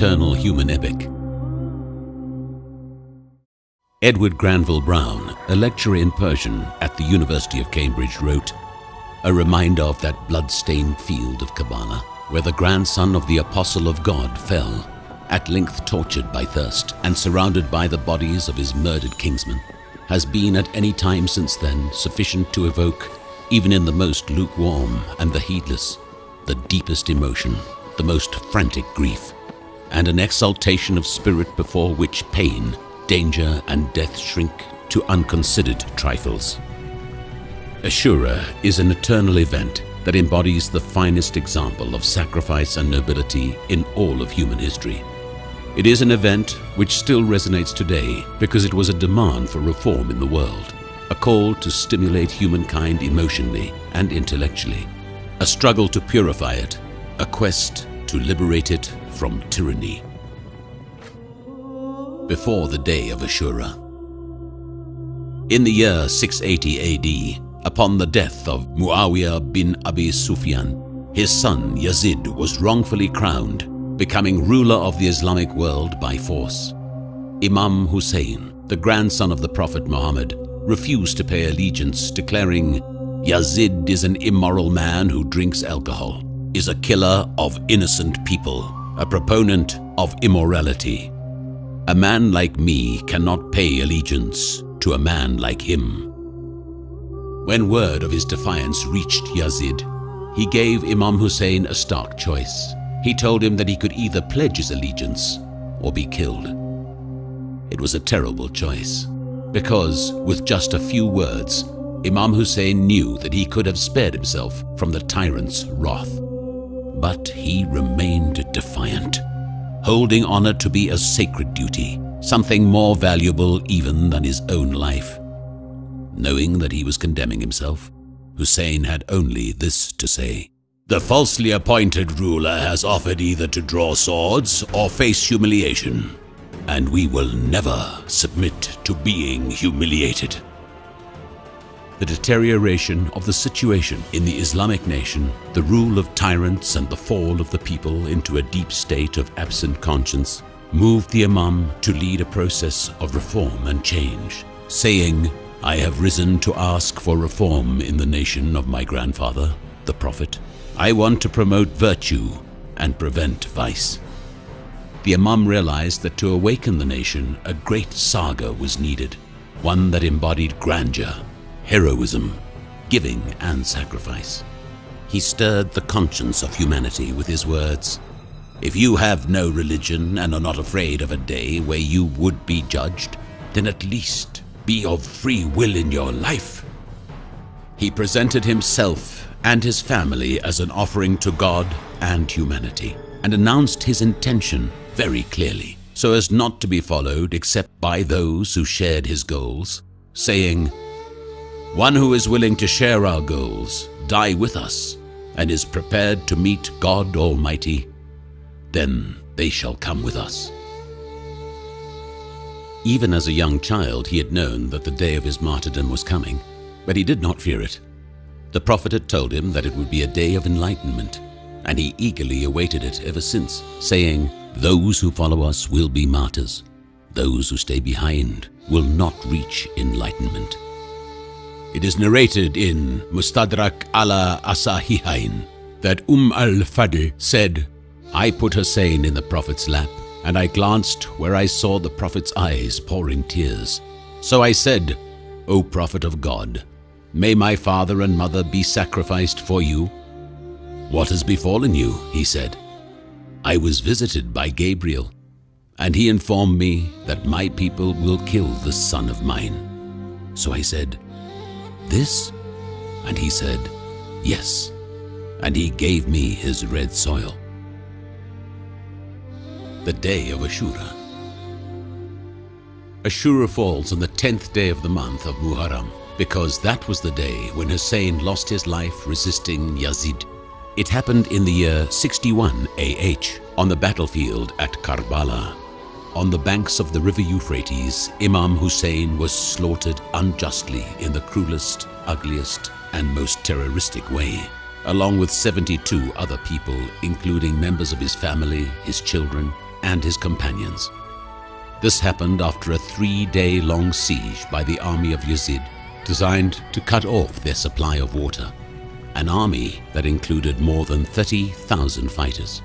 eternal human epic. Edward Granville Brown, a lecturer in Persian at the University of Cambridge, wrote, "A reminder of that blood-stained field of Kabbalah, where the grandson of the Apostle of God fell, at length tortured by thirst and surrounded by the bodies of his murdered kinsmen, has been at any time since then sufficient to evoke, even in the most lukewarm and the heedless, the deepest emotion, the most frantic grief, and an exaltation of spirit before which pain, danger, and death shrink to unconsidered trifles." Ashura is an eternal event that embodies the finest example of sacrifice and nobility in all of human history. It is an event which still resonates today because it was a demand for reform in the world, a call to stimulate humankind emotionally and intellectually, a struggle to purify it, a quest to liberate it from tyranny. Before the day of Ashura. In the year 680 AD, upon the death of Muawiyah bin Abi Sufyan, his son Yazid was wrongfully crowned, becoming ruler of the Islamic world by force. Imam Hussein, the grandson of the Prophet Muhammad, refused to pay allegiance, declaring, "Yazid is an immoral man who drinks alcohol, is a killer of innocent people, a proponent of immorality. A man like me cannot pay allegiance to a man like him." When word of his defiance reached Yazid, he gave Imam Hussein a stark choice. He told him that he could either pledge his allegiance or be killed. It was a terrible choice, because with just a few words, Imam Hussein knew that he could have spared himself from the tyrant's wrath. But he remained defiant, holding honor to be a sacred duty, something more valuable even than his own life. Knowing that he was condemning himself, Hussein had only this to say: "The falsely appointed ruler has offered either to draw swords or face humiliation, and we will never submit to being humiliated." The deterioration of the situation in the Islamic nation, the rule of tyrants and the fall of the people into a deep state of absent conscience, moved the Imam to lead a process of reform and change, saying, "I have risen to ask for reform in the nation of my grandfather, the Prophet. I want to promote virtue and prevent vice." The Imam realized that to awaken the nation, a great saga was needed, one that embodied grandeur, heroism, giving, and sacrifice. He stirred the conscience of humanity with his words, "If you have no religion and are not afraid of a day where you would be judged, then at least be of free will in your life." He presented himself and his family as an offering to God and humanity, and announced his intention very clearly, so as not to be followed except by those who shared his goals, saying, "One who is willing to share our goals, die with us, and is prepared to meet God Almighty, then they shall come with us." Even as a young child, he had known that the day of his martyrdom was coming, but he did not fear it. The Prophet had told him that it would be a day of enlightenment, and he eagerly awaited it ever since, saying, "Those who follow us will be martyrs. Those who stay behind will not reach enlightenment." It is narrated in Mustadrak ala Asahihain that al-Fadl said, "I put Hussein in the Prophet's lap, and I glanced where I saw the Prophet's eyes pouring tears. So I said, 'O Prophet of God, may my father and mother be sacrificed for you?' 'What has befallen you?' he said. 'I was visited by Gabriel, and he informed me that my people will kill this son of mine.' So I said, 'This?' And he said, 'Yes,' and he gave me his red soil." The day of Ashura. Ashura falls on the 10th day of the month of Muharram, because that was the day when Hussein lost his life resisting Yazid. It happened in the year 61 AH, on the battlefield at Karbala. On the banks of the river Euphrates, Imam Hussein was slaughtered unjustly in the cruelest, ugliest, and most terroristic way, along with 72 other people, including members of his family, his children, and his companions. This happened after a 3-day-long siege by the army of Yazid, designed to cut off their supply of water. An army that included more than 30,000 fighters.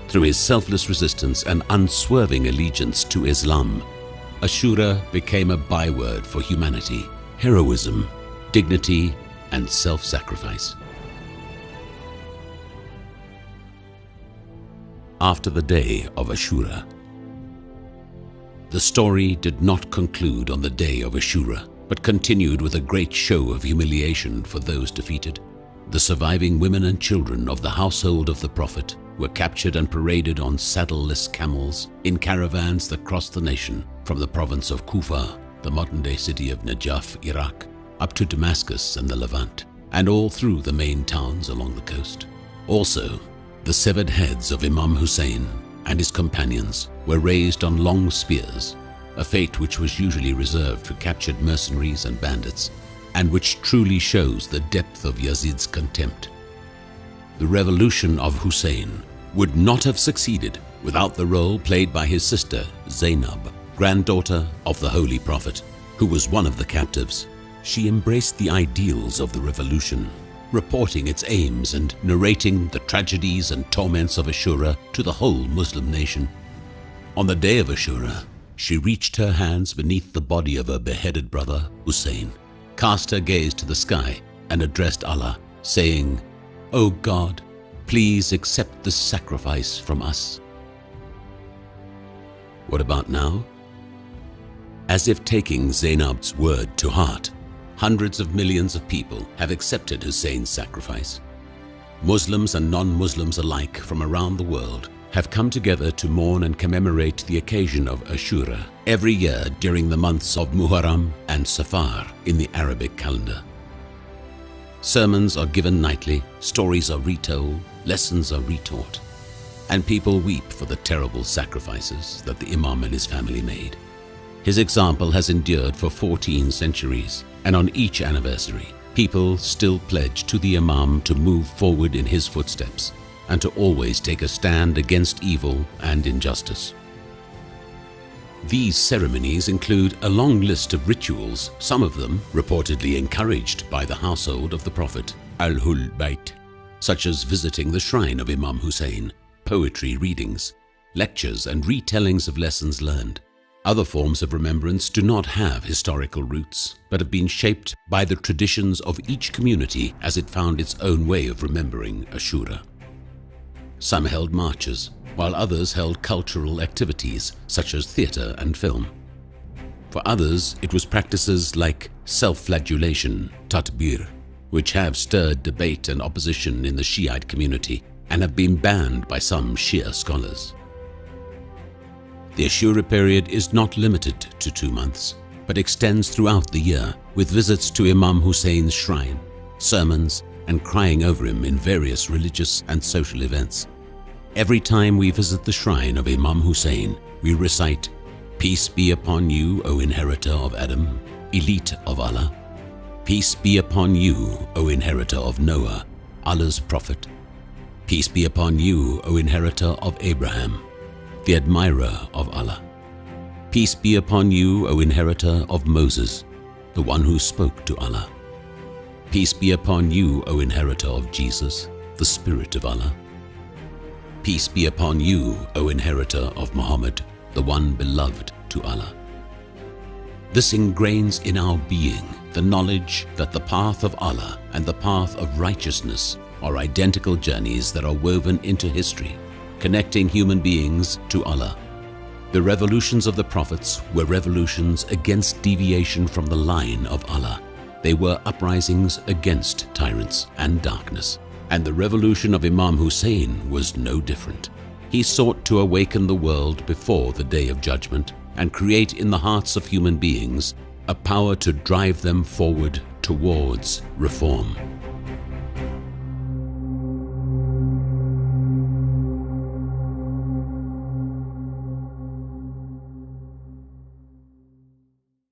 Through his selfless resistance and unswerving allegiance to Islam, Ashura became a byword for humanity, heroism, dignity, and self-sacrifice. After the day of Ashura. The story did not conclude on the day of Ashura, but continued with a great show of humiliation for those defeated. The surviving women and children of the household of the Prophet were captured and paraded on saddleless camels in caravans that crossed the nation from the province of Kufa, the modern-day city of Najaf, Iraq, up to Damascus and the Levant, and all through the main towns along the coast. Also, the severed heads of Imam Hussein and his companions were raised on long spears, a fate which was usually reserved for captured mercenaries and bandits, and which truly shows the depth of Yazid's contempt. The revolution of Hussein would not have succeeded without the role played by his sister Zainab, granddaughter of the Holy Prophet, who was one of the captives. She embraced the ideals of the revolution, reporting its aims and narrating the tragedies and torments of Ashura to the whole Muslim nation. On the day of Ashura, she reached her hands beneath the body of her beheaded brother Hussein, cast her gaze to the sky, and addressed Allah, saying, "O God, please accept this sacrifice from us." What about now? As if taking Zainab's word to heart, hundreds of millions of people have accepted Hussein's sacrifice. Muslims and non-Muslims alike from around the world have come together to mourn and commemorate the occasion of Ashura every year during the months of Muharram and Safar in the Arabic calendar. Sermons are given nightly, stories are retold, lessons are retaught, and people weep for the terrible sacrifices that the Imam and his family made. His example has endured for 14 centuries, and on each anniversary, people still pledge to the Imam to move forward in his footsteps and to always take a stand against evil and injustice. These ceremonies include a long list of rituals, some of them reportedly encouraged by the household of the Prophet, Ahlul Bayt, such as visiting the shrine of Imam Hussein, poetry readings, lectures and retellings of lessons learned. Other forms of remembrance do not have historical roots, but have been shaped by the traditions of each community as it found its own way of remembering Ashura. Some held marches, while others held cultural activities such as theatre and film. For others, it was practices like self-flagellation, tatbir, which have stirred debate and opposition in the Shiite community and have been banned by some Shia scholars. The Ashura period is not limited to 2 months, but extends throughout the year with visits to Imam Hussein's shrine, sermons, and crying over him in various religious and social events. Every time we visit the shrine of Imam Hussein, we recite, "Peace be upon you, O inheritor of Adam, elite of Allah. Peace be upon you, O inheritor of Noah, Allah's prophet. Peace be upon you, O inheritor of Abraham, the admirer of Allah. Peace be upon you, O inheritor of Moses, the one who spoke to Allah. Peace be upon you, O inheritor of Jesus, the Spirit of Allah. Peace be upon you, O inheritor of Muhammad, the one beloved to Allah." This ingrains in our being the knowledge that the path of Allah and the path of righteousness are identical journeys that are woven into history, connecting human beings to Allah. The revolutions of the prophets were revolutions against deviation from the line of Allah. They were uprisings against tyrants and darkness. And the revolution of Imam Hussein was no different. He sought to awaken the world before the day of judgment and create in the hearts of human beings a power to drive them forward towards reform.